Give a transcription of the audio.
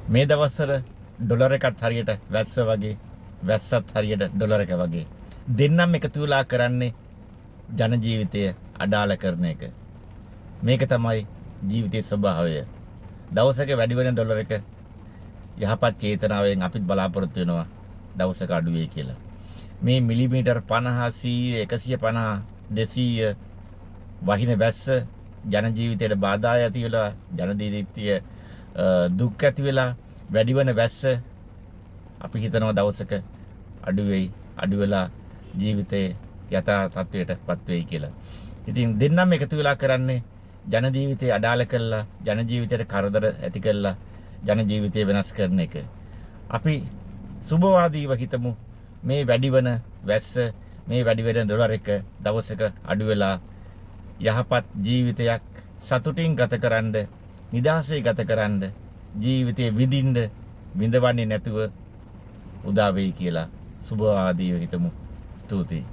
මේ දවස්වල ඩොලර් එකත් හරියට වැස්ස වගේ, වැස්සත් හරියට ඩොලර් එක වගේ. දෙන්නම එකතු වෙලා කරන්නේ ජන ජීවිතය අඩාල කරන එක. මේක තමයි ජීවිතයේ ස්වභාවය. දවසක වැඩි වෙන ඩොලර් එක යහපත් චේතනාවෙන් අපිත් බලාපොරොත්තු වෙනවා දවසක අඩු වෙයි කියලා. මේ මිලිමීටර් 50, 100, 150, 200 වහින වැස්ස ජන ජීවිතයට බාධා ඇති වෙලා, ජන ජීවිතය දුක් ඇති වෙලා වැඩි වෙන වැස්ස අපි හිතනවා දවසක අඩු වෙලා ජීවිතේ යථා තත්වයටපත් වෙයි කියලා. ඉතින් දෙන්නම එකතු වෙලා කරන්නේ ජන ජීවිතය අඩාල කළා, ජන ජීවිතයට කරදර ඇති කළා, ජන ජීවිතය වෙනස් කරන එක. අපි සුබවාදීව හිතමු මේ වැඩිවන වැස්ස, මේ වැඩිවෙන ඩොලර් එක දවසක අඩු වෙලා යහපත් ජීවිතයක් සතුටින් ගතකරන්න, නිදහසේ ගතකරන්න, ජීවිතේ විඳින්න, විඳවන්නේ නැතුව උදා වෙයි කියලා සුබවාදීව හිතමු. ස්තුතියි.